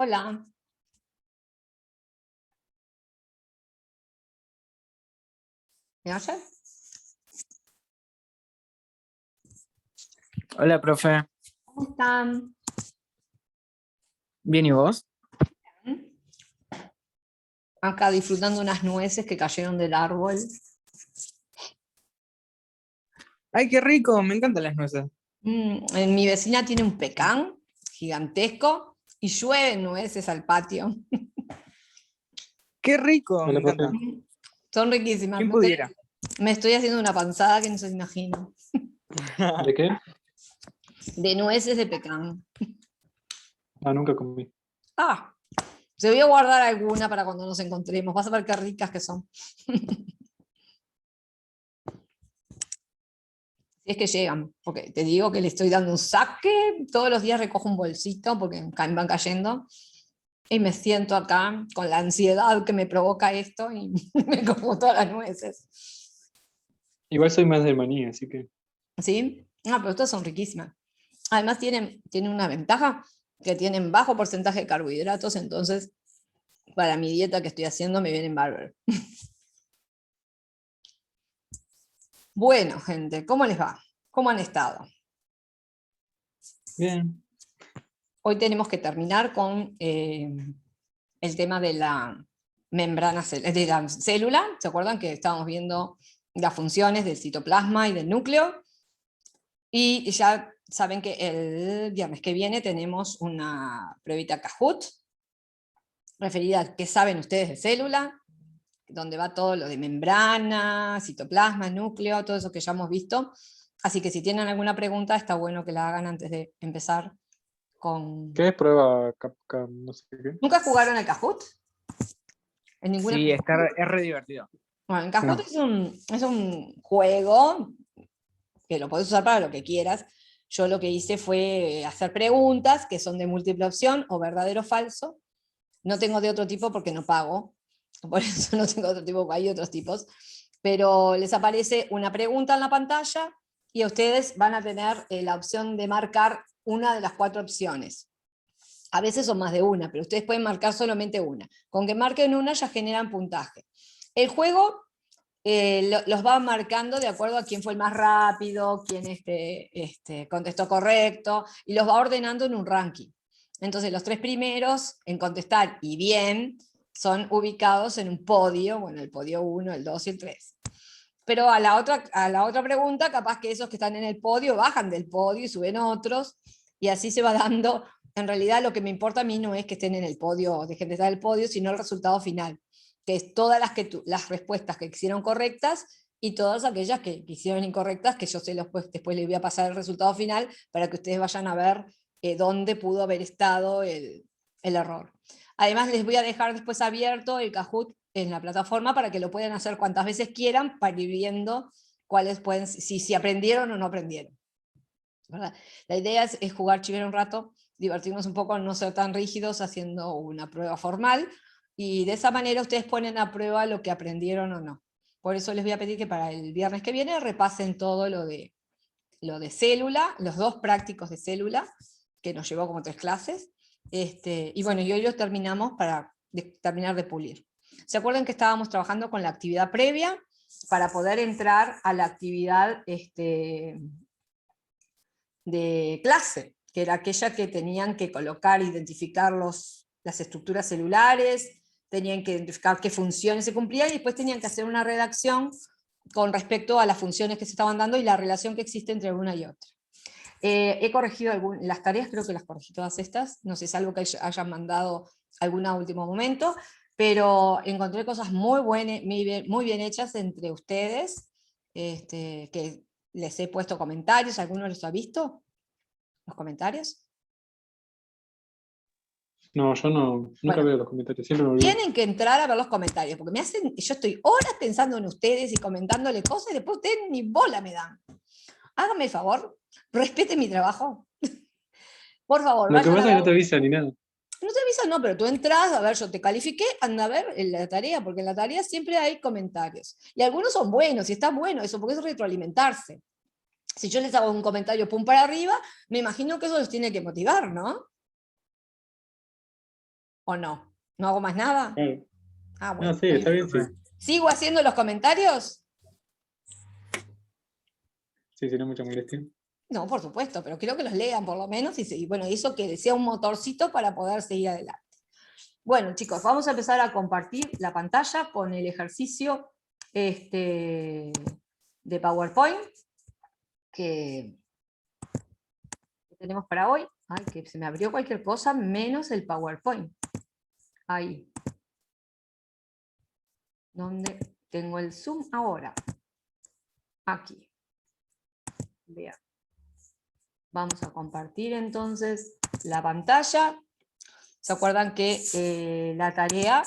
Hola. ¿Me oye? Hola, profe. ¿Cómo están? Bien, ¿y vos? Acá disfrutando unas nueces que cayeron del árbol. ¡Ay, qué rico! Me encantan las nueces. Mi vecina tiene un pecán gigantesco y llueven nueces al patio. ¡Qué rico! Hola, Me profe. encanta. Son riquísimas. ¿Quién pudiera? Me estoy haciendo una panzada que no se imagina. ¿De qué? De nueces de pecán. Ah, nunca comí. Ah, se voy a guardar alguna para cuando nos encontremos. Vas a ver qué ricas que son. Si es que llegan, porque te digo que le estoy dando un saque, todos los días recojo un bolsito porque van cayendo, y me siento acá con la ansiedad que me provoca esto y me como todas las nueces. Igual soy más de maní, así que. ¿Sí? Ah, pero estas son riquísimas. Además tienen una ventaja, que tienen bajo porcentaje de carbohidratos, entonces para mi dieta que estoy haciendo me vienen bárbaro. Bueno, gente, ¿cómo les va? ¿Cómo han estado? Bien. Hoy tenemos que terminar con el tema de la membrana, de la célula. ¿Se acuerdan que estábamos viendo las funciones del citoplasma y del núcleo? Y ya saben que el viernes que viene tenemos una pruebita Kahoot, referida a qué saben ustedes de célula, donde va todo lo de membrana, citoplasma, núcleo, todo eso que ya hemos visto. Así que si tienen alguna pregunta, está bueno que la hagan antes de empezar con... ¿Qué es prueba Capcom? No sé qué. ¿Nunca jugaron al Kahoot? ¿En ninguna? Sí, es re divertido. Bueno, el Kahoot No. es un juego que lo podés usar para lo que quieras. Yo lo que hice fue hacer preguntas que son de múltiple opción o verdadero o falso. No tengo de otro tipo porque no pago. Por eso no tengo otro tipo, hay otros tipos. Pero les aparece una pregunta en la pantalla y ustedes van a tener la opción de marcar una de las 4 opciones. A veces son más de una, pero ustedes pueden marcar solamente una. Con que marquen una ya generan puntaje. El juego los va marcando de acuerdo a quién fue el más rápido, quién contestó correcto, y los va ordenando en un ranking. Entonces los 3 primeros en contestar y bien son ubicados en un podio, bueno, el podio 1, el 2 y el 3. Pero a la otra pregunta, capaz que esos que están en el podio bajan del podio y suben otros, y así se va dando. En realidad lo que me importa a mí no es que estén en el podio o dejen de estar en el podio, sino el resultado final, que es todas las respuestas que hicieron correctas y todas aquellas que hicieron incorrectas, que yo sé después les voy a pasar el resultado final para que ustedes vayan a ver dónde pudo haber estado el error. Además les voy a dejar después abierto el Kahoot en la plataforma para que lo puedan hacer cuantas veces quieran para ir viendo cuáles pueden, si aprendieron o no aprendieron. ¿Verdad? La idea es jugar chivero un rato, divertirnos un poco, no ser tan rígidos haciendo una prueba formal, y de esa manera ustedes ponen a prueba lo que aprendieron o no. Por eso les voy a pedir que para el viernes que viene repasen todo lo de célula, los 2 prácticos de célula, que nos llevó como 3 clases, y bueno, y hoy los terminamos para terminar de pulir. ¿Se acuerdan que estábamos trabajando con la actividad previa para poder entrar a la actividad de clase, que era aquella que tenían que colocar, identificar las estructuras celulares, tenían que identificar qué funciones se cumplían y después tenían que hacer una redacción con respecto a las funciones que se estaban dando y la relación que existe entre una y otra. He corregido las tareas, creo que las corregí todas estas, no sé si es algo que hayan mandado alguna último momento, pero encontré cosas muy bien hechas entre ustedes, que les he puesto comentarios. ¿Alguno los ha visto? ¿Los comentarios? No, yo no, nunca Bueno, veo los comentarios, siempre me olvido. tienen que entrar a ver los comentarios, porque yo estoy horas pensando en ustedes y comentándole cosas y después ustedes ni bola me dan. Háganme el favor, respeten mi trabajo. Por favor, Lo que vayan a pasa es que ver. no te avisa ni nada. No te avisan, no, pero tú entras, a ver, yo te califiqué, anda a ver en la tarea, porque en la tarea siempre hay comentarios. Y algunos son buenos, y está bueno eso, porque es retroalimentarse. Si yo les hago un comentario pum para arriba, me imagino que eso los tiene que motivar, ¿no? ¿O no? ¿No hago más nada? Claro. Ah, bueno. No, sí, está bien, sí. ¿Sigo haciendo los comentarios? Sí, si no mucha molestia. No, por supuesto, pero quiero que los lean por lo menos y bueno, eso que sea un motorcito para poder seguir adelante. Bueno, chicos, vamos a empezar a compartir la pantalla con el ejercicio de PowerPoint que tenemos para hoy. Ay, que se me abrió cualquier cosa menos el PowerPoint. Ahí. ¿Dónde tengo el Zoom ahora? Aquí. Vean. Vamos a compartir entonces la pantalla. ¿Se acuerdan que la tarea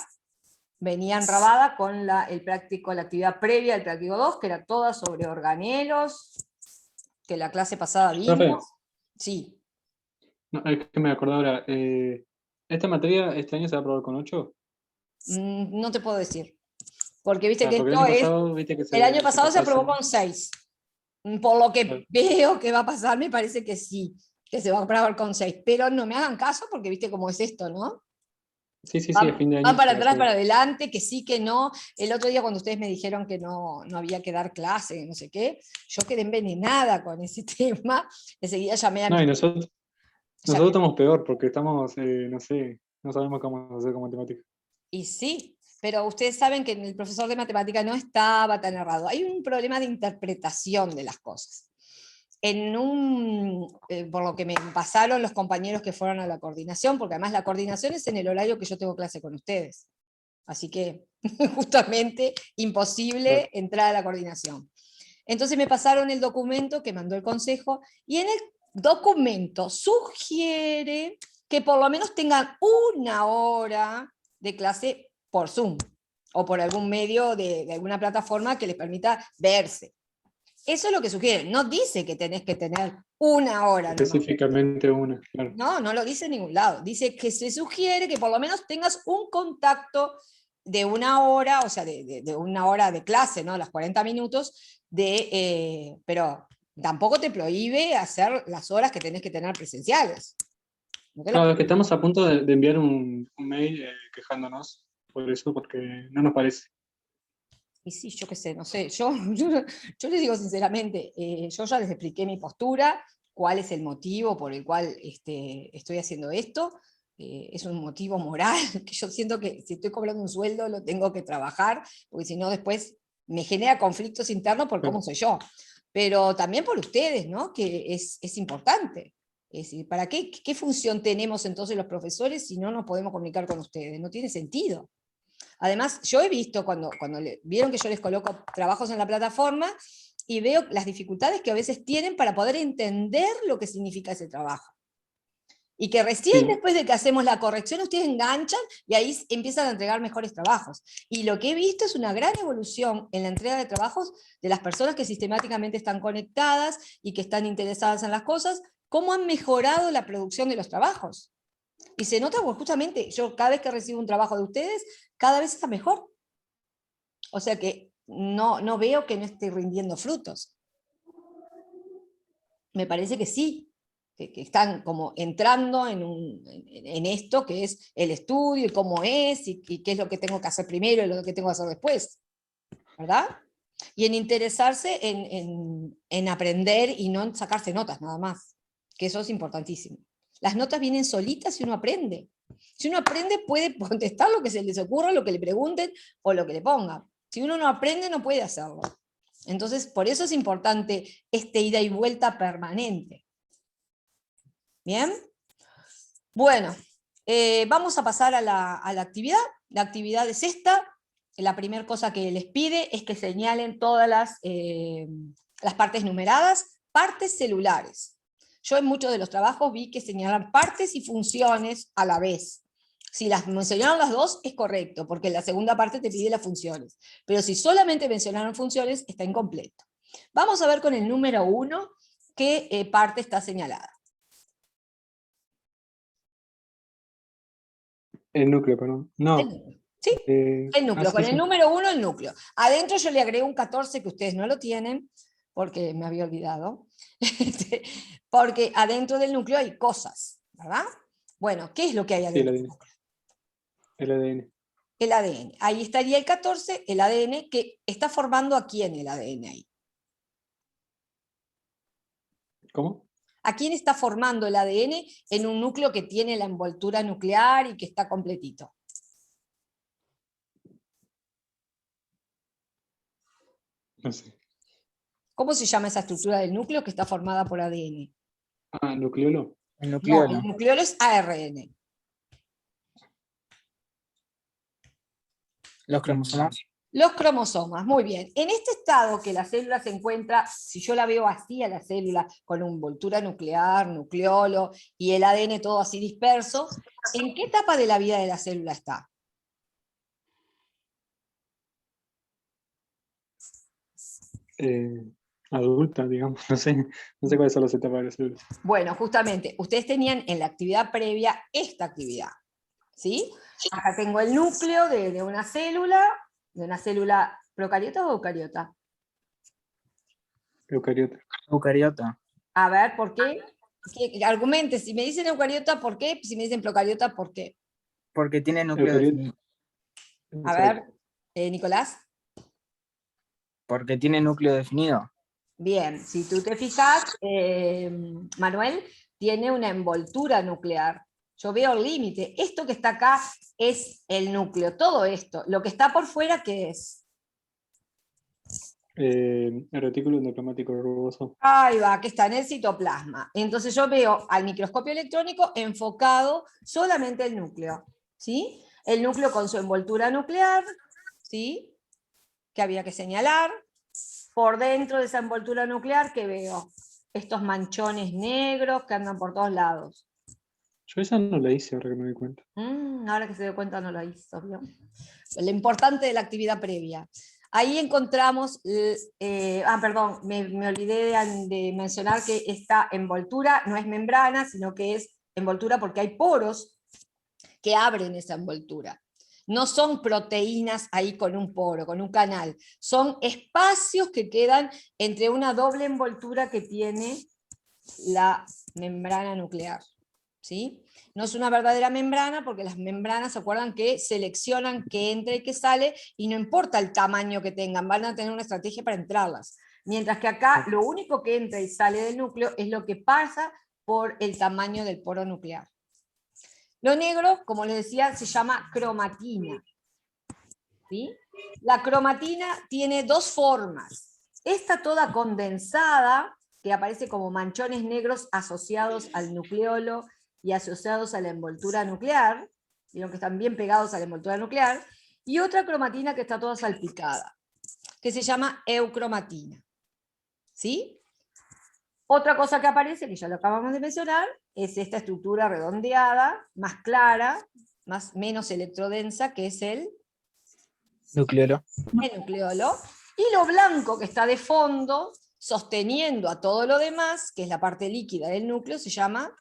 venía enrabada con la actividad previa del práctico 2, que era toda sobre organelos, que la clase pasada Profe, vimos? Sí. no, es que me acordé ahora. ¿Esta materia este año se va a aprobar con 8? No te puedo decir. Porque viste que Porque esto es... viste que El año pasado se aprobó pasan. con 6. Por lo que Claro. veo que va a pasar, me parece que sí, que se va a aprobar con 6. Pero no me hagan caso porque viste cómo es esto, ¿no? Sí, a fin de año. Van para se va a atrás, hacer. para adelante, que sí, que no. El otro día cuando ustedes me dijeron que no había que dar clase, no sé qué, yo quedé envenenada con ese tema. Enseguida llamé a No, mis... y nosotros estamos peor porque estamos, no sé, no sabemos cómo hacer con matemáticas. Y sí, pero ustedes saben que el profesor de matemática no estaba tan errado. Hay un problema de interpretación de las cosas. Por lo que me pasaron los compañeros que fueron a la coordinación, porque además la coordinación es en el horario que yo tengo clase con ustedes. Así que justamente imposible entrar a la coordinación. Entonces me pasaron el documento que mandó el consejo y en el documento sugiere que por lo menos tengan 1 hora de clase por Zoom o por algún medio de alguna plataforma que les permita verse. Eso es lo que sugiere. No dice que tenés que tener 1 hora. Específicamente una, claro. No lo dice en ningún lado. Dice que se sugiere que por lo menos tengas un contacto de 1 hora, o sea, de 1 hora de clase, ¿no? Las 40 minutos, pero tampoco te prohíbe hacer las horas que tenés que tener presenciales. Claro, es que estamos a punto de enviar un mail quejándonos por eso, porque no nos parece. Y sí, yo qué sé, no sé, yo les digo sinceramente, yo ya les expliqué mi postura, cuál es el motivo por el cual estoy haciendo esto. Es un motivo moral, que yo siento que si estoy cobrando un sueldo lo tengo que trabajar, porque si no después me genera conflictos internos por cómo soy yo. Pero también por ustedes, ¿no? Que es importante. Es decir, ¿para qué función tenemos entonces los profesores si no nos podemos comunicar con ustedes? No tiene sentido. Además, yo he visto cuando vieron que yo les coloco trabajos en la plataforma y veo las dificultades que a veces tienen para poder entender lo que significa ese trabajo. Y que recién después de que hacemos la corrección, ustedes enganchan y ahí empiezan a entregar mejores trabajos. Y lo que he visto es una gran evolución en la entrega de trabajos de las personas que sistemáticamente están conectadas y que están interesadas en las cosas, cómo han mejorado la producción de los trabajos. Y se nota porque justamente yo cada vez que recibo un trabajo de ustedes, cada vez está mejor. O sea que no veo que no esté rindiendo frutos. Me parece que sí, que están como entrando en esto que es el estudio y cómo es y qué es lo que tengo que hacer primero y lo que tengo que hacer después. ¿Verdad? Y en interesarse en aprender y no en sacarse notas nada más, que eso es importantísimo. Las notas vienen solitas si uno aprende. Si uno aprende puede contestar lo que se les ocurra, lo que le pregunten o lo que le pongan. Si uno no aprende no puede hacerlo. Entonces, por eso es importante este ida y vuelta permanente. ¿Bien? Bueno, vamos a pasar a la actividad. La actividad es esta. La primera cosa que les pide es que señalen todas las partes numeradas, partes celulares. Yo en muchos de los trabajos vi que señalan partes y funciones a la vez. Si las mencionaron las dos, es correcto, porque la segunda parte te pide las funciones. Pero si solamente mencionaron funciones, está incompleto. Vamos a ver con el número 1 qué parte está señalada. El núcleo, perdón. No. ¿Sí? El núcleo, con el número 1 el núcleo. Adentro yo le agregué un 14 que ustedes no lo tienen, porque me había olvidado, porque adentro del núcleo hay cosas, ¿verdad? Bueno, ¿qué es lo que hay adentro del núcleo? El ADN. El ADN. Ahí estaría el 14, el ADN, que está formando ¿a quién el ADN ahí? ¿Cómo? ¿A quién está formando el ADN en un núcleo que tiene la envoltura nuclear y que está completito? No sé. ¿Cómo se llama esa estructura del núcleo que está formada por ADN? Ah, nucleolo. El No, nucleolo. el nucleolo es ARN. Los cromosomas. Los cromosomas, muy bien. En este estado que la célula se encuentra, si yo la veo así a la célula, con envoltura nuclear, nucleolo y el ADN todo así disperso, ¿en qué etapa de la vida de la célula está? Adulta, digamos. No sé cuáles son las etapas de las células. Bueno, justamente, ustedes tenían en la actividad previa esta actividad, ¿sí? Acá tengo el núcleo de una célula procariota o eucariota. Eucariota. Eucariota. A ver, ¿por qué? Argumente, si me dicen eucariota, ¿por qué? Si me dicen procariota, ¿por qué? Porque tiene núcleo Eucariota. definido. A ver, Nicolás. Porque tiene núcleo definido. Bien, si tú te fijas, Manuel tiene una envoltura nuclear. Yo veo el límite. Esto que está acá es el núcleo, todo esto. Lo que está por fuera, ¿qué es? El retículo endoplasmático rugoso. Ahí va, que está en el citoplasma. Entonces yo veo al microscopio electrónico enfocado solamente el núcleo, ¿sí? El núcleo con su envoltura nuclear, ¿sí? Que había que señalar. Por dentro de esa envoltura nuclear, ¿qué veo? Estos manchones negros que andan por todos lados. Yo esa no la hice ahora que me doy cuenta. Ahora que se dio cuenta no lo hizo, ¿vio? Lo importante de la actividad previa. Ahí encontramos, perdón, me olvidé de mencionar que esta envoltura no es membrana, sino que es envoltura porque hay poros que abren esa envoltura. No son proteínas ahí con un poro, con un canal, son espacios que quedan entre una doble envoltura que tiene la membrana nuclear, ¿sí? No es una verdadera membrana porque las membranas, ¿se acuerdan que seleccionan qué entra y qué sale? Y no importa el tamaño que tengan, van a tener una estrategia para entrarlas. Mientras que acá lo único que entra y sale del núcleo es lo que pasa por el tamaño del poro nuclear. Lo negro, como les decía, se llama cromatina, ¿sí? La cromatina tiene dos formas. Esta toda condensada, que aparece como manchones negros asociados al nucleolo y asociados a la envoltura nuclear, vieron que están bien pegados a la envoltura nuclear, y otra cromatina que está toda salpicada, que se llama eucromatina. ¿Sí? Otra cosa que aparece, que ya lo acabamos de mencionar, es esta estructura redondeada, más clara, menos electrodensa, que es el Nucleolo. nucleolo, y lo blanco que está de fondo, sosteniendo a todo lo demás, que es la parte líquida del núcleo, se llama...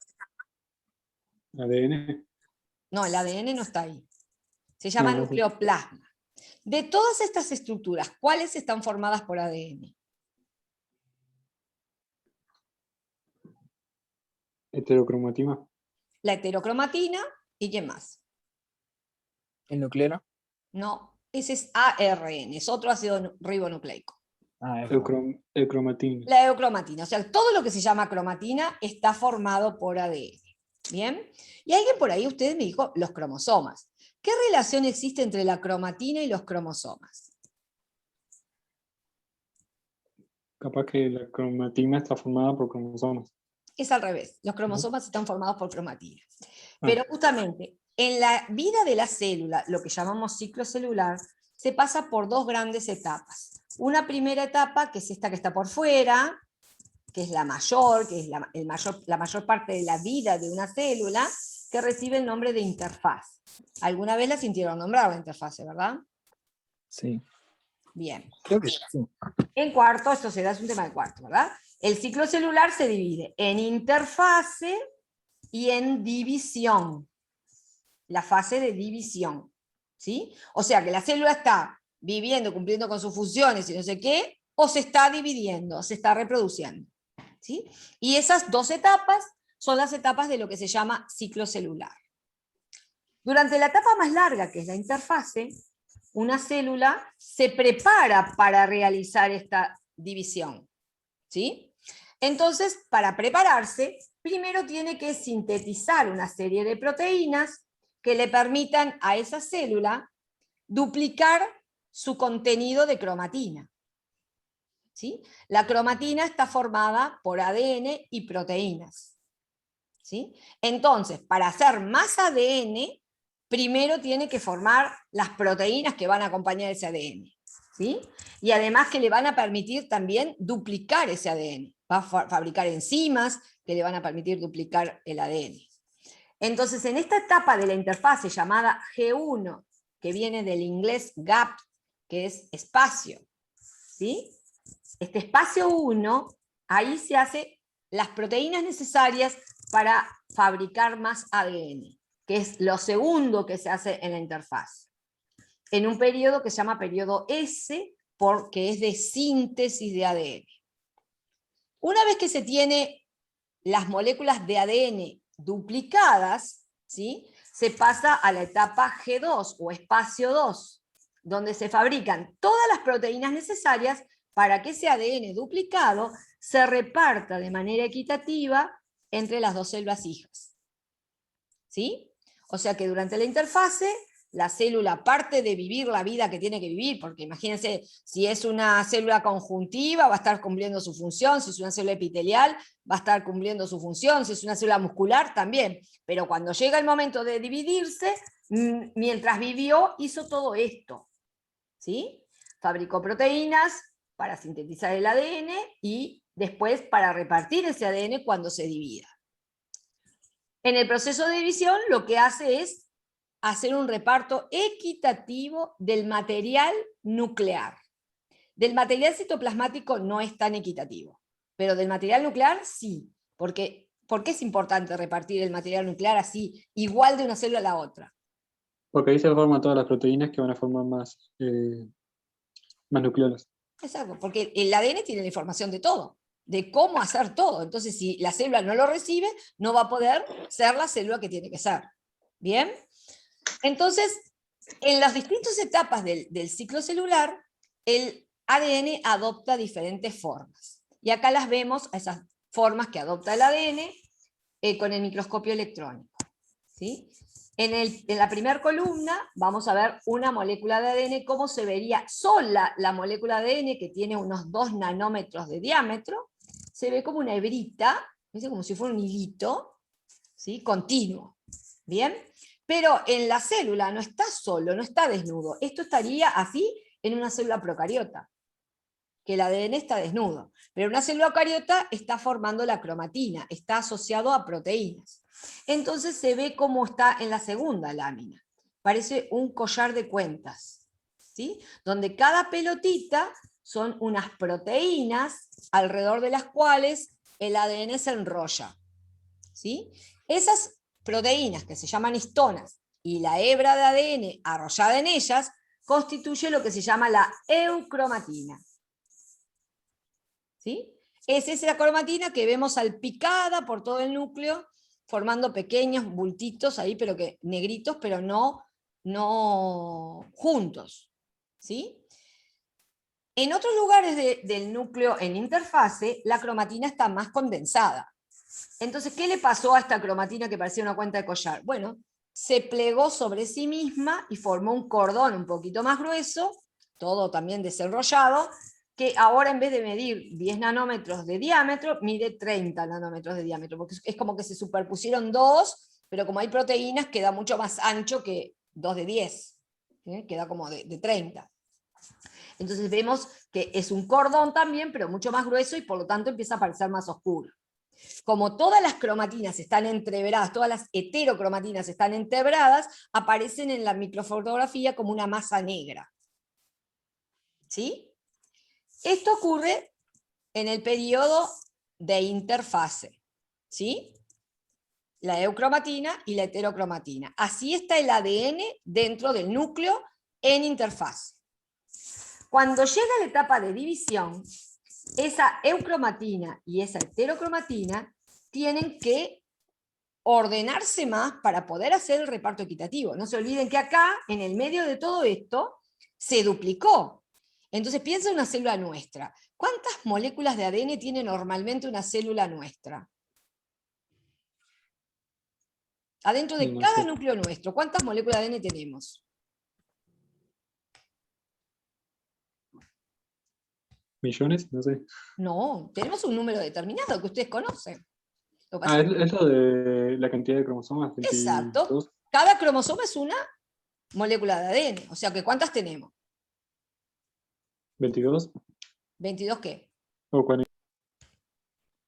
ADN. No, el ADN no está ahí. Se llama No, no. nucleoplasma. De todas estas estructuras, ¿cuáles están formadas por ADN? Heterocromatina. La heterocromatina, ¿y qué más? El nucleolo. No, ese es ARN, es otro ácido ribonucleico. Ah, Eucromatina. La eucromatina, o sea, todo lo que se llama cromatina está formado por ADN. ¿Bien? Y alguien por ahí, ustedes me dijo, los cromosomas. ¿Qué relación existe entre la cromatina y los cromosomas? Capaz que la cromatina está formada por cromosomas. Es al revés, los cromosomas están formados por cromatina. Ah. Pero justamente, en la vida de la célula, lo que llamamos ciclo celular, se pasa por dos grandes etapas. Una primera etapa, que es esta que está por fuera, que es la mayor, que es la mayor parte de la vida de una célula, que recibe el nombre de interfaz. ¿Alguna vez la sintieron nombrar la interfase, verdad? Sí. Bien. Creo que sí. En cuarto, esto se da, es un tema de cuarto, ¿verdad? El ciclo celular se divide en interfase y en división. La fase de división, ¿sí? O sea que la célula está viviendo, cumpliendo con sus funciones y no sé qué, o se está dividiendo, se está reproduciendo, ¿sí? Y esas dos etapas son las etapas de lo que se llama ciclo celular. Durante la etapa más larga, que es la interfase, una célula se prepara para realizar esta división, ¿sí? Entonces, para prepararse, primero tiene que sintetizar una serie de proteínas que le permitan a esa célula duplicar su contenido de cromatina. ¿Sí? La cromatina está formada por ADN y proteínas. ¿Sí? Entonces, para hacer más ADN, primero tiene que formar las proteínas que van a acompañar ese ADN. ¿Sí? Y además que le van a permitir también duplicar ese ADN. Va a fabricar enzimas que le van a permitir duplicar el ADN. Entonces, en esta etapa de la interfase llamada G1, que viene del inglés gap, que es espacio, ¿sí? Este espacio 1, ahí se hacen las proteínas necesarias para fabricar más ADN, que es lo segundo que se hace en la interfaz. En un periodo que se llama periodo S, porque es de síntesis de ADN. Una vez que se tiene las moléculas de ADN duplicadas, ¿sí? Se pasa a la etapa G2 o espacio 2, donde se fabrican todas las proteínas necesarias para que ese ADN duplicado se reparta de manera equitativa entre las dos células hijas. ¿Sí? O sea que durante la interfase, la célula, aparte de vivir la vida que tiene que vivir, porque imagínense, si es una célula conjuntiva, va a estar cumpliendo su función, si es una célula epitelial, va a estar cumpliendo su función, si es una célula muscular, también. Pero cuando llega el momento de dividirse, mientras vivió, hizo todo esto. ¿Sí? Fabricó proteínas para sintetizar el ADN y después para repartir ese ADN cuando se divida. En el proceso de división lo que hace es hacer un reparto equitativo del material nuclear. Del material citoplasmático no es tan equitativo, pero del material nuclear sí. ¿Por qué es importante repartir el material nuclear así, igual de una célula a la otra? Porque ahí se forman todas las proteínas que van a formar más nucleones. Exacto, porque el ADN tiene la información de todo, de cómo hacer todo. Entonces, si la célula no lo recibe, no va a poder ser la célula que tiene que ser. ¿Bien? Entonces, en las distintas etapas del ciclo celular, el ADN adopta diferentes formas. Y acá las vemos, a esas formas que adopta el ADN con el microscopio electrónico. ¿Sí? En la primera columna vamos a ver una molécula de ADN, cómo se vería sola la molécula de ADN, que tiene unos 2 nanómetros de diámetro, se ve como una hebrita, como si fuera un hilito, ¿sí? Continuo. ¿Bien? Pero en la célula no está solo, no está desnudo. Esto estaría así en una célula procariota, que el ADN está desnudo. Pero una célula eucariota está formando la cromatina, está asociado a proteínas. Entonces se ve cómo está en la segunda lámina. Parece un collar de cuentas, ¿sí? Donde cada pelotita son unas proteínas alrededor de las cuales el ADN se enrolla, ¿sí? Esas proteínas, que se llaman histonas, y la hebra de ADN arrollada en ellas, constituye lo que se llama la eucromatina. ¿Sí? Es esa cromatina que vemos salpicada por todo el núcleo, formando pequeños bultitos ahí, pero que negritos, pero no juntos. ¿Sí? En otros lugares del núcleo en interfase, la cromatina está más condensada. Entonces, ¿qué le pasó a esta cromatina que parecía una cuenta de collar? Bueno, se plegó sobre sí misma y formó un cordón un poquito más grueso, todo también desenrollado, que ahora en vez de medir 10 nanómetros de diámetro, mide 30 nanómetros de diámetro, porque es como que se superpusieron dos, pero como hay proteínas, queda mucho más ancho que 2 de 10, ¿sí? Queda como de 30. Entonces vemos que es un cordón también, pero mucho más grueso y por lo tanto empieza a parecer más oscuro. Como todas las cromatinas están entreveradas, todas las heterocromatinas están entreveradas, aparecen en la microfotografía como una masa negra. ¿Sí? Esto ocurre en el periodo de interfase. ¿Sí? La eucromatina y la heterocromatina. Así está el ADN dentro del núcleo en interfase. Cuando llega la etapa de división, esa eucromatina y esa heterocromatina tienen que ordenarse más para poder hacer el reparto equitativo. No se olviden que acá, en el medio de todo esto, se duplicó. Entonces piensa en una célula nuestra. ¿Cuántas moléculas de ADN tiene normalmente una célula nuestra? Adentro de No cada sé. núcleo nuestro, ¿cuántas moléculas de ADN tenemos? ¿Millones? No sé. No, tenemos un número determinado que ustedes conocen. Lo que Ah, pasa es lo de la cantidad de cromosomas, exacto. 22, Cada cromosoma es una molécula de ADN. O sea que ¿cuántas tenemos? 22 ¿22 qué? o 40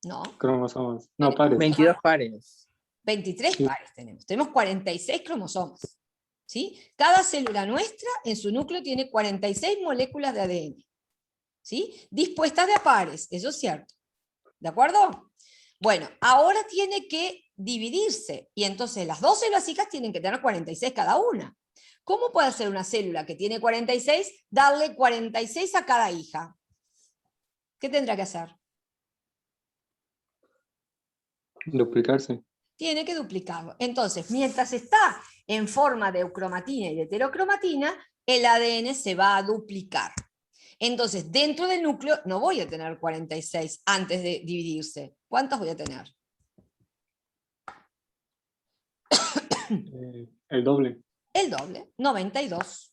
No. cromosomas. No, Tenemos pares. 22 pares. 23 Sí. pares tenemos. Tenemos 46 cromosomas. ¿Sí? Cada célula nuestra en su núcleo tiene 46 moléculas de ADN. ¿Sí? Dispuestas de a pares, eso es cierto. ¿De acuerdo? Bueno, ahora tiene que dividirse. Y entonces las dos células hijas tienen que tener 46 cada una. ¿Cómo puede ser una célula que tiene 46 darle 46 a cada hija? ¿Qué tendrá que hacer? Duplicarse. Tiene que duplicarlo. Entonces, mientras está en forma de eucromatina y de heterocromatina, el ADN se va a duplicar. Entonces, dentro del núcleo no voy a tener 46 antes de dividirse. ¿Cuántas voy a tener? El doble. El doble, 92.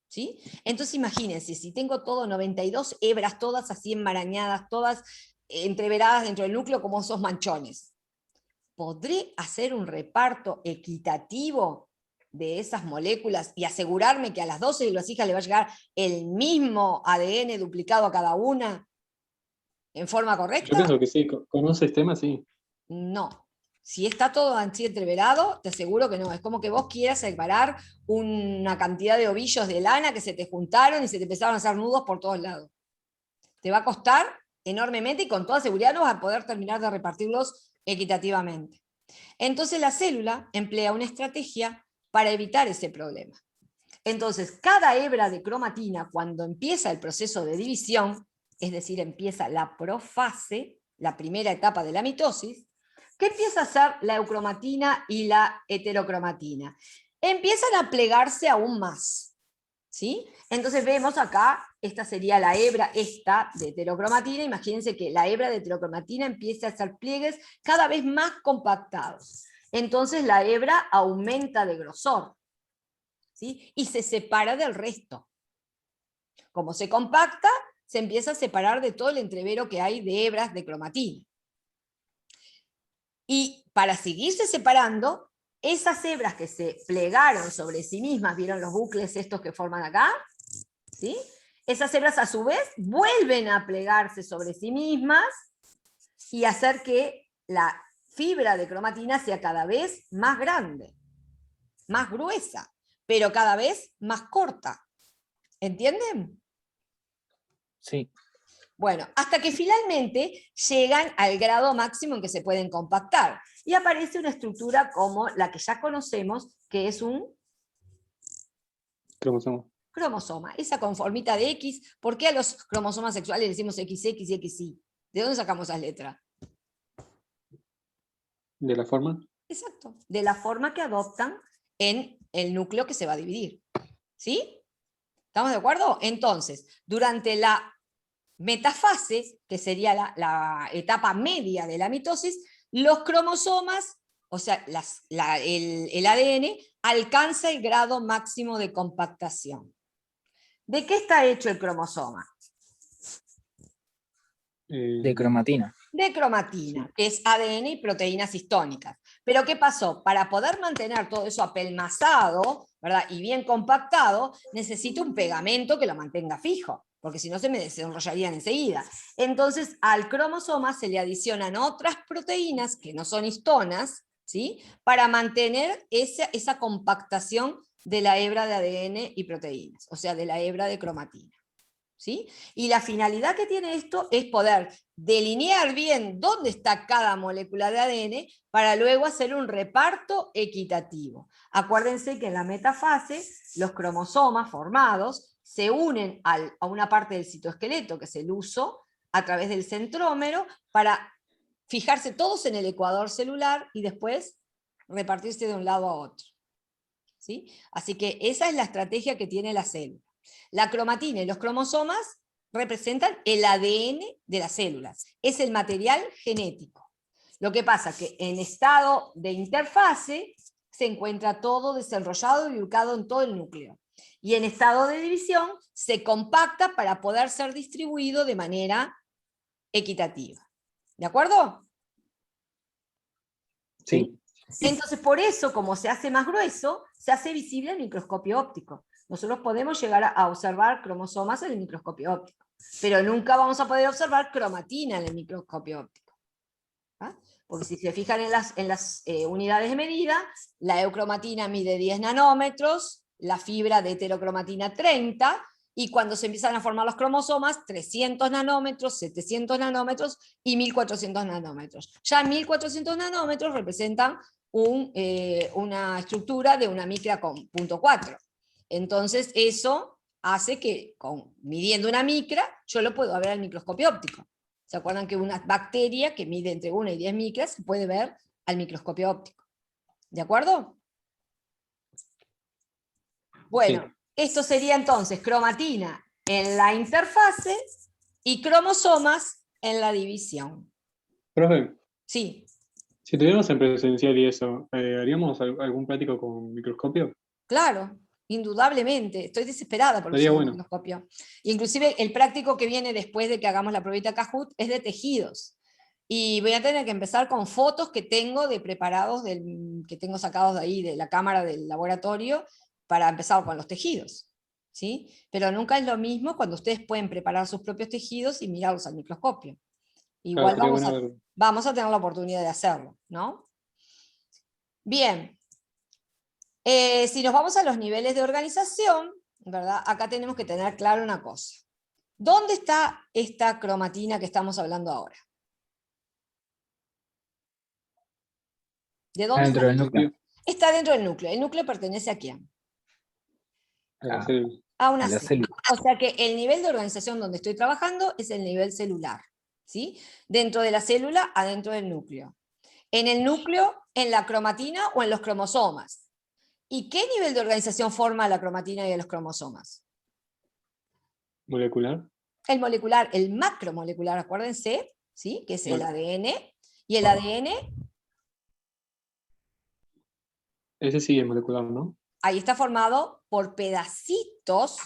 ¿Sí? Entonces imagínense, si tengo todo 92 hebras, todas así enmarañadas, todas entreveradas dentro del núcleo como esos manchones, ¿podré hacer un reparto equitativo de esas moléculas y asegurarme que a las 12 de las hijas le va a llegar el mismo ADN duplicado a cada una en forma Yo correcta? pienso que sí, con un sistema sí. No. Si está todo así entreverado, te aseguro que no. Es como que vos quieras separar una cantidad de ovillos de lana que se te juntaron y se te empezaron a hacer nudos por todos lados. Te va a costar enormemente y con toda seguridad no vas a poder terminar de repartirlos equitativamente. Entonces la célula emplea una estrategia para evitar ese problema. Entonces, cada hebra de cromatina, cuando empieza el proceso de división, es decir, empieza la profase, la primera etapa de la mitosis, ¿qué empieza a hacer la eucromatina y la heterocromatina? Empiezan a plegarse aún más. ¿Sí? Entonces vemos acá, esta sería la hebra esta de heterocromatina. Imagínense que la hebra de heterocromatina empieza a hacer pliegues cada vez más compactados. Entonces la hebra aumenta de grosor, ¿sí? Y se separa del resto. Como se compacta, se empieza a separar de todo el entrevero que hay de hebras de cromatina. Y para seguirse separando, esas hebras que se plegaron sobre sí mismas, ¿vieron los bucles estos que forman acá? ¿Sí? Esas hebras a su vez vuelven a plegarse sobre sí mismas y hacer que la fibra de cromatina sea cada vez más grande, más gruesa, pero cada vez más corta. ¿Entienden? Sí. Bueno, hasta que finalmente llegan al grado máximo en que se pueden compactar. Y aparece una estructura como la que ya conocemos, que es un Cromosoma. cromosoma. Esa conformita de X. ¿Por qué a los cromosomas sexuales le decimos XX y XY? ¿De dónde sacamos esas letras? ¿De la forma? Exacto. De la forma que adoptan en el núcleo que se va a dividir. ¿Sí? ¿Estamos de acuerdo? Entonces, durante la metafase, que sería la etapa media de la mitosis, los cromosomas, o sea, el ADN, alcanza el grado máximo de compactación. ¿De qué está hecho el cromosoma? De cromatina. De cromatina, Sí. que es ADN y proteínas histónicas. Pero ¿qué pasó? Para poder mantener todo eso apelmazado, ¿verdad? Y bien compactado, necesito un pegamento que lo mantenga fijo, porque si no se me desenrollarían enseguida. Entonces, al cromosoma se le adicionan otras proteínas que no son histonas, ¿sí? Para mantener esa compactación de la hebra de ADN y proteínas, o sea, de la hebra de cromatina. ¿Sí? Y la finalidad que tiene esto es poder delinear bien dónde está cada molécula de ADN para luego hacer un reparto equitativo. Acuérdense que en la metafase los cromosomas formados se unen a una parte del citoesqueleto, que es el uso, a través del centrómero, para fijarse todos en el ecuador celular y después repartirse de un lado a otro. ¿Sí? Así que esa es la estrategia que tiene la célula. La cromatina y los cromosomas representan el ADN de las células. Es el material genético. Lo que pasa es que en estado de interfase se encuentra todo desarrollado y ubicado en todo el núcleo. Y en estado de división se compacta para poder ser distribuido de manera equitativa. ¿De acuerdo? Sí. Entonces, por eso, como se hace más grueso, se hace visible el microscopio óptico. Nosotros podemos llegar a observar cromosomas en el microscopio óptico, pero nunca vamos a poder observar cromatina en el microscopio óptico. ¿Ah? Porque si se fijan en las unidades de medida, la eucromatina mide 10 nanómetros, la fibra de heterocromatina 30, y cuando se empiezan a formar los cromosomas, 300 nanómetros, 700 nanómetros y 1400 nanómetros. Ya 1400 nanómetros representan una estructura de una micra con 0.4. Entonces eso hace que, midiendo una micra, yo lo puedo ver al microscopio óptico. ¿Se acuerdan que una bacteria que mide entre 1 y 10 micras se puede ver al microscopio óptico? ¿De acuerdo? Bueno, sí. Esto sería entonces cromatina en la interfase y cromosomas en la división. Profe, Sí. si tuviéramos en presencial y eso, ¿haríamos algún práctico con microscopio? Claro, indudablemente. Estoy desesperada por usar el microscopio. Inclusive el práctico que viene después de que hagamos la pruebita Kahoot es de tejidos. Y voy a tener que empezar con fotos que tengo de preparados, que tengo sacados de ahí, de la cámara del laboratorio, para empezar con los tejidos. ¿Sí? Pero nunca es lo mismo cuando ustedes pueden preparar sus propios tejidos y mirarlos al microscopio. Igual claro, vamos a tener la oportunidad de hacerlo, ¿no? Bien. Si nos vamos a los niveles de organización, ¿verdad? Acá tenemos que tener claro una cosa. ¿Dónde está esta cromatina que estamos hablando ahora? ¿De dónde dentro del núcleo? Está dentro del núcleo. ¿El núcleo pertenece a quién? A una célula. O sea que el nivel de organización donde estoy trabajando es el nivel celular. ¿Sí? Dentro de la célula, adentro del núcleo. En el núcleo, en la cromatina o en los cromosomas. ¿Y qué nivel de organización forma la cromatina y los cromosomas? ¿Molecular? El molecular, el macromolecular, acuérdense, ¿sí? Que es el ADN. Y el ADN... Ese sí es molecular, ¿no? Ahí está formado por pedacitos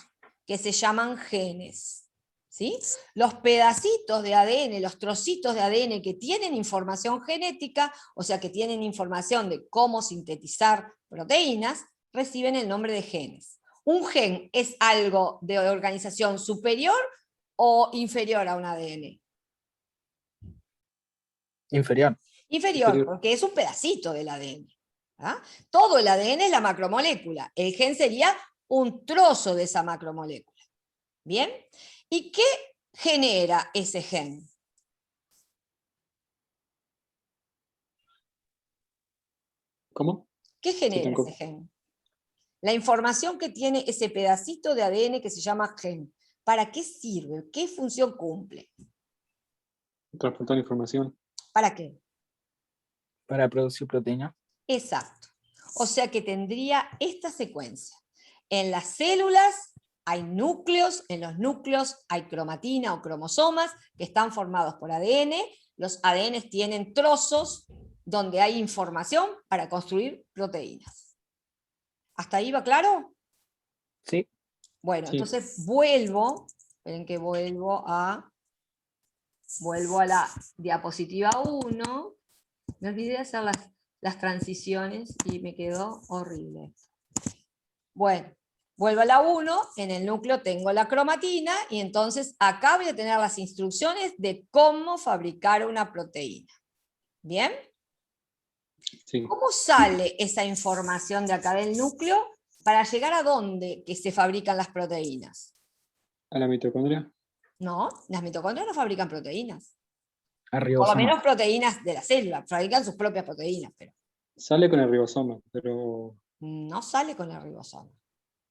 que se llaman genes. ¿Sí? Los pedacitos de ADN, los trocitos de ADN que tienen información genética, o sea que tienen información de cómo sintetizar proteínas, reciben el nombre de genes. ¿Un gen es algo de organización superior o inferior a un ADN? Inferior. Inferior, porque es un pedacito del ADN. ¿Ah? Todo el ADN es la macromolécula. El gen sería un trozo de esa macromolécula. ¿Bien? ¿Y qué genera ese gen? ¿Cómo? ¿Qué genera ese gen? La información que tiene ese pedacito de ADN que se llama gen. ¿Para qué sirve? ¿Qué función cumple? Transportar información. ¿Para qué? Para producir proteína. Exacto. O sea que tendría esta secuencia. En las células hay núcleos, en los núcleos hay cromatina o cromosomas que están formados por ADN. Los ADN tienen trozos donde hay información para construir proteínas. ¿Hasta ahí va claro? Sí. Bueno, sí. Entonces vuelvo, esperen que vuelvo a la diapositiva 1. Me olvidé de hacer las transiciones y me quedó horrible. Bueno, vuelvo a la 1, en el núcleo tengo la cromatina y entonces acá voy a tener las instrucciones de cómo fabricar una proteína. ¿Bien? Sí. ¿Cómo sale esa información de acá del núcleo para llegar a dónde que se fabrican las proteínas? ¿A la mitocondria? No, las mitocondrias no fabrican proteínas. Ribosoma. Por lo menos proteínas de la célula, fabrican sus propias proteínas, pero Sale con el ribosoma, pero... no sale con el ribosoma.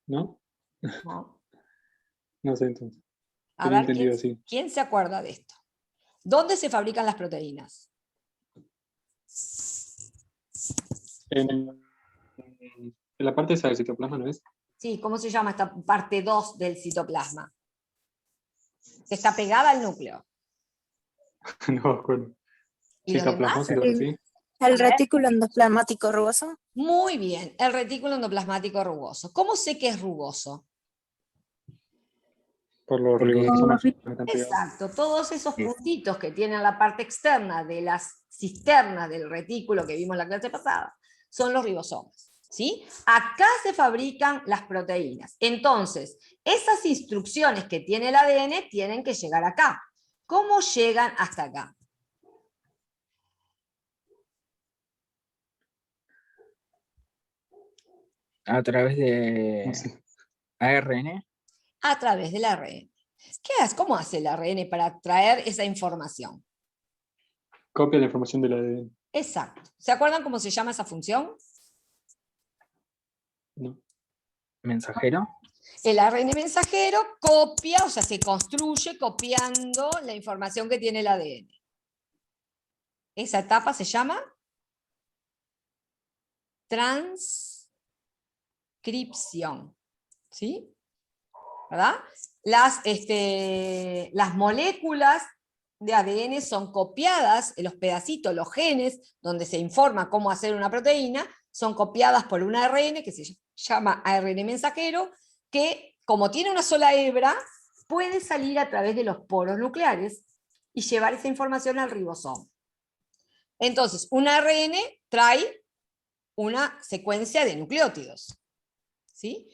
¿No? No. No sé entonces. A ver, ¿quién se acuerda de esto? ¿Dónde se fabrican las proteínas? En la parte esa del citoplasma, ¿no es? Sí, ¿cómo se llama esta parte 2 del citoplasma? Que está pegada al núcleo. No me acuerdo. ¿Y lo demás? Citoplasmócito, sí. A El ver. retículo endoplasmático rugoso. Muy bien, el retículo endoplasmático rugoso. ¿Cómo sé que es rugoso? Por los Porque- ribosomas que están pegados. Exacto, todos esos Sí. puntitos que tienen la parte externa de las cisternas del retículo que vimos en la clase pasada, son los ribosomas. ¿Sí? Acá se fabrican las proteínas. Entonces, esas instrucciones que tiene el ADN tienen que llegar acá. ¿Cómo llegan hasta acá? A través de No sé. ARN. A través del ARN. ¿Cómo hace el ARN para traer esa información? Copia la información de la ADN. Exacto. ¿Se acuerdan cómo se llama esa función? No. Mensajero. El ARN mensajero copia, o sea, se construye copiando la información que tiene el ADN. Esa etapa se llama transcripción. ¿Sí? ¿Verdad? Las moléculas de ADN son copiadas, los pedacitos, los genes, donde se informa cómo hacer una proteína, son copiadas por un ARN que se llama ARN mensajero, que como tiene una sola hebra, puede salir a través de los poros nucleares y llevar esa información al ribosoma. Entonces, un ARN trae una secuencia de nucleótidos, ¿sí?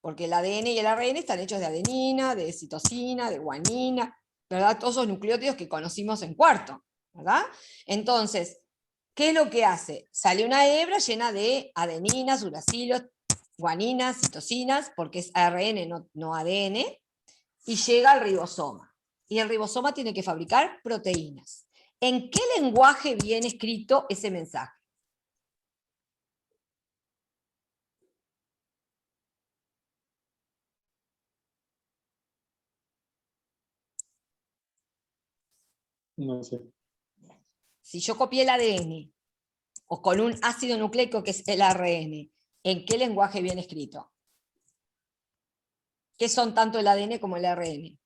Porque el ADN y el ARN están hechos de adenina, de citosina, de guanina, ¿verdad? Todos esos nucleótidos que conocimos en cuarto, ¿verdad? Entonces, ¿qué es lo que hace? Sale una hebra llena de adeninas, uracilos, guaninas, citosinas, porque es ARN, no ADN, y llega al ribosoma. Y el ribosoma tiene que fabricar proteínas. ¿En qué lenguaje viene escrito ese mensaje? No sé. Si yo copié el ADN, o con un ácido nucleico que es el ARN, ¿en qué lenguaje viene escrito? ¿Qué son tanto el ADN como el ARN?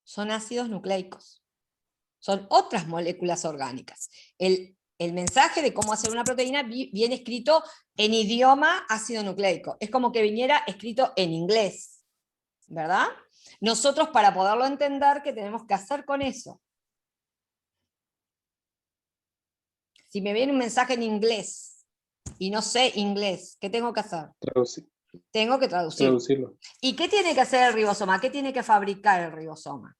Son ácidos nucleicos. Son otras moléculas orgánicas. El mensaje de cómo hacer una proteína viene escrito en idioma ácido nucleico. Es como que viniera escrito en inglés, ¿verdad? Nosotros, para poderlo entender, ¿qué tenemos que hacer con eso? Si me viene un mensaje en inglés y no sé inglés, ¿qué tengo que hacer? Tengo que Traducirlo. ¿Y qué tiene que hacer el ribosoma? ¿Qué tiene que fabricar el ribosoma?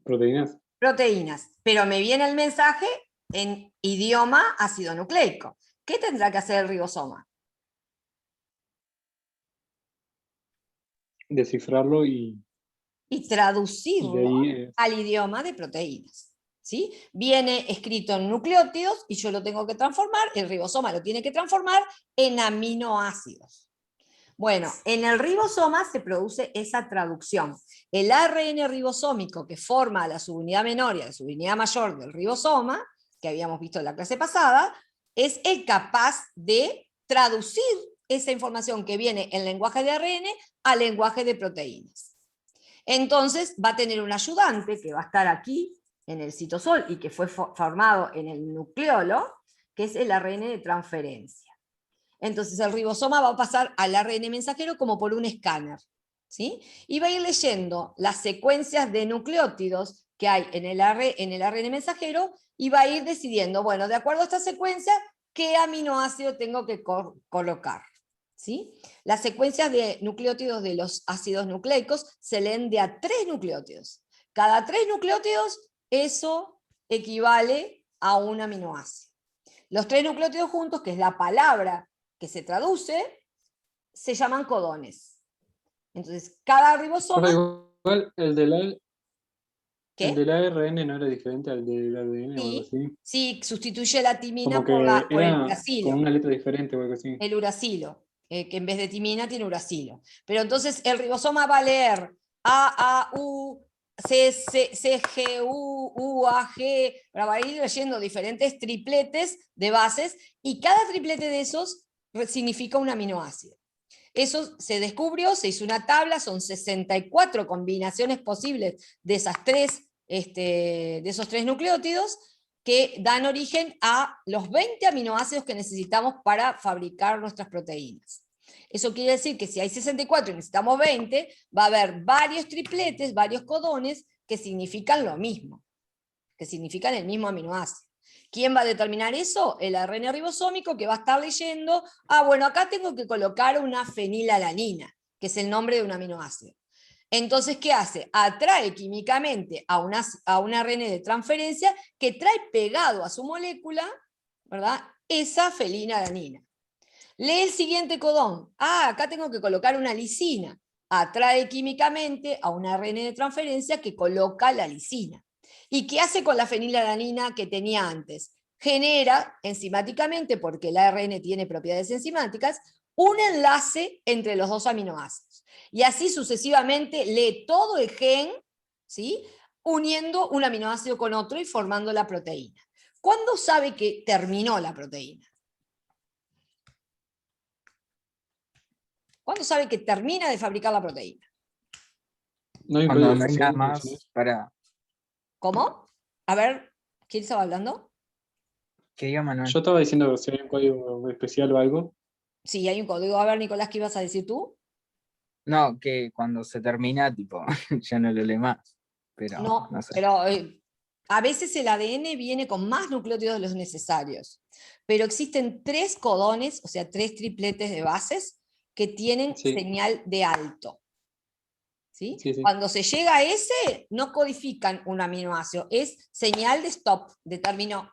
Proteínas. Proteínas. Pero me viene el mensaje en idioma ácido nucleico. ¿Qué tendrá que hacer el ribosoma? Descifrarlo y Traducirlo de ahí al idioma de proteínas. ¿Sí? Viene escrito en nucleótidos y yo lo tengo que transformar, el ribosoma lo tiene que transformar en aminoácidos. Bueno, en el ribosoma se produce esa traducción. El ARN ribosómico que forma la subunidad menor y la subunidad mayor del ribosoma, que habíamos visto en la clase pasada, es el capaz de traducir esa información que viene en lenguaje de ARN al lenguaje de proteínas. Entonces va a tener un ayudante que va a estar aquí en el citosol y que fue formado en el nucleolo, que es el ARN de transferencia. Entonces el ribosoma va a pasar al ARN mensajero como por un escáner, ¿sí? Y va a ir leyendo las secuencias de nucleótidos que hay en el ARN mensajero y va a ir decidiendo, bueno, de acuerdo a esta secuencia, qué aminoácido tengo que colocar, ¿sí? Las secuencias de nucleótidos de los ácidos nucleicos se leen de a 3 nucleótidos. Cada 3 nucleótidos, eso equivale a un aminoácido. Los 3 nucleótidos juntos, que es la palabra que se traduce, se llaman codones. Entonces, cada ribosoma... Igual el del ¿Qué? ARN no era diferente al del ADN o algo así. Sí, sustituye la timina Como que por el era uracilo. con una letra diferente o algo así. El uracilo, que en vez de timina tiene uracilo. Pero entonces el ribosoma va a leer A, A, U, CGUAG, para ir leyendo diferentes tripletes de bases, y cada triplete de esos significa un aminoácido. Eso se descubrió, se hizo una tabla, son 64 combinaciones posibles de esos tres nucleótidos, que dan origen a los 20 aminoácidos que necesitamos para fabricar nuestras proteínas. Eso quiere decir que si hay 64 y necesitamos 20, va a haber varios tripletes, varios codones que significan lo mismo, que significan el mismo aminoácido. ¿Quién va a determinar eso? El ARN ribosómico, que va a estar leyendo, bueno, acá tengo que colocar una fenilalanina, que es el nombre de un aminoácido. Entonces, ¿qué hace? Atrae químicamente a un ARN de transferencia que trae pegado a su molécula, ¿verdad?, esa fenilalanina. Lee el siguiente codón. Acá tengo que colocar una lisina. Atrae químicamente a un ARN de transferencia que coloca la lisina. ¿Y qué hace con la fenilalanina que tenía antes? Genera enzimáticamente, porque el ARN tiene propiedades enzimáticas, un enlace entre los dos aminoácidos. Y así sucesivamente lee todo el gen, ¿sí?, uniendo un aminoácido con otro y formando la proteína. ¿Cuándo sabe que terminó la proteína? ¿Cuándo sabe que termina de fabricar la proteína? No hay un Cuando código no hay oficial, nada ¿no? más para... ¿Cómo? A ver, ¿quién estaba hablando? ¿Qué diga Manuel? Yo estaba diciendo si hay un código especial o algo. Sí, hay un código. A ver, Nicolás, ¿qué ibas a decir tú? No, que cuando se termina, tipo, ya no lo lee más. Pero No, no sé. pero a veces el ADN viene con más nucleótidos de los necesarios. Pero existen 3 codones, o sea, 3 tripletes de bases, que tienen Sí. señal de alto. ¿Sí? Sí, sí. Cuando se llega a ese, no codifican un aminoácido, es señal de stop, de terminó.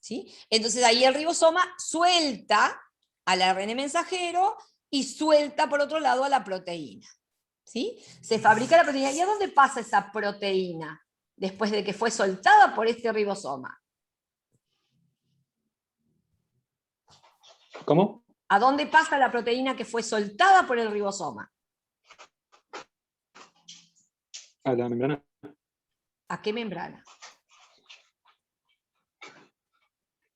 ¿Sí? Entonces ahí el ribosoma suelta al ARN mensajero y suelta por otro lado a la proteína. ¿Sí? Se fabrica la proteína. ¿Y a dónde pasa esa proteína después de que fue soltada por este ribosoma? ¿Cómo? ¿A dónde pasa la proteína que fue soltada por el ribosoma? A la membrana. ¿A qué membrana?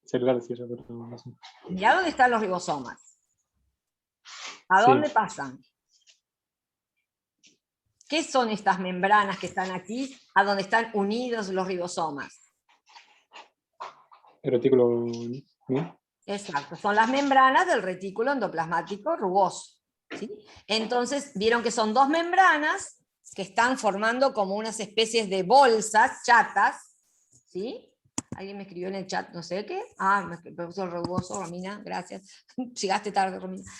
Celular, sí, yo creo, no sé. ¿Y a dónde están los ribosomas? ¿A Sí. dónde pasan? ¿Qué son estas membranas que están aquí, a donde están unidos los ribosomas? El retículo, ¿no? Exacto, son las membranas del retículo endoplasmático rugoso. ¿Sí? Entonces, vieron que son 2 membranas que están formando como unas especies de bolsas chatas. ¿Sí? Alguien me escribió en el chat, no sé qué. Me puso rugoso, Romina, gracias. Llegaste tarde, Romina.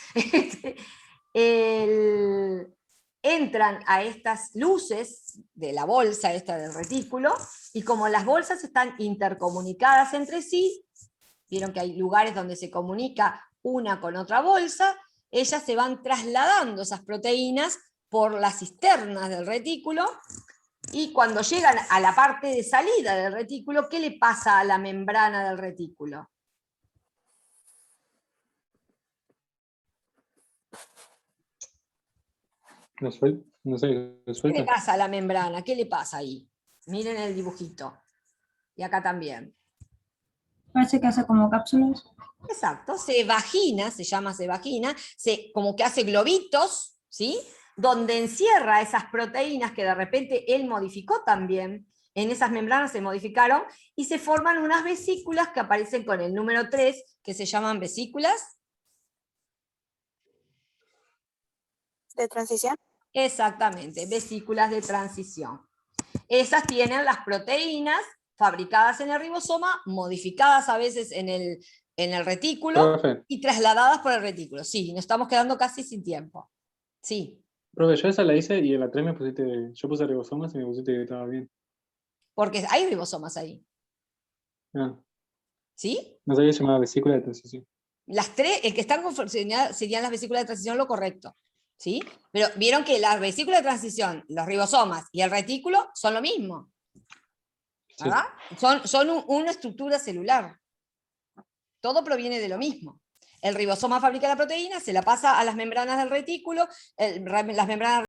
Entran a estas luces de la bolsa esta del retículo, y como las bolsas están intercomunicadas entre sí, vieron que hay lugares donde se comunica una con otra bolsa, ellas se van trasladando esas proteínas por las cisternas del retículo, y cuando llegan a la parte de salida del retículo, ¿qué le pasa a la membrana del retículo? No sé, lo ¿Qué le suelta. pasa a la membrana? ¿Qué le pasa ahí? Miren el dibujito. Y acá también. Parece que hace como cápsulas. Exacto, se vagina, se llama se vagina, como que hace globitos, ¿sí? Donde encierra esas proteínas que de repente él modificó también. En esas membranas se modificaron y se forman unas vesículas que aparecen con el número 3, que se llaman vesículas. ¿De transición? Exactamente, vesículas de transición. Esas tienen las proteínas fabricadas en el ribosoma, modificadas a veces en el retículo, Profe, y trasladadas por el retículo. Sí, nos estamos quedando casi sin tiempo. Sí, profe, yo esa la hice y en la 3 me pusiste, yo puse ribosomas y me pusiste que estaba bien. porque hay ribosomas ahí. Ah, ¿Sí? no sabía que se llamaba vesícula de transición. Las 3, el que están conformadas serían las vesículas de transición, lo correcto. ¿Sí? Pero vieron que las vesículas de transición, los ribosomas y el retículo son lo mismo. Sí. ¿Verdad? Son una estructura celular. Todo proviene de lo mismo. El ribosoma fabrica la proteína, se la pasa a las membranas del retículo, las membranas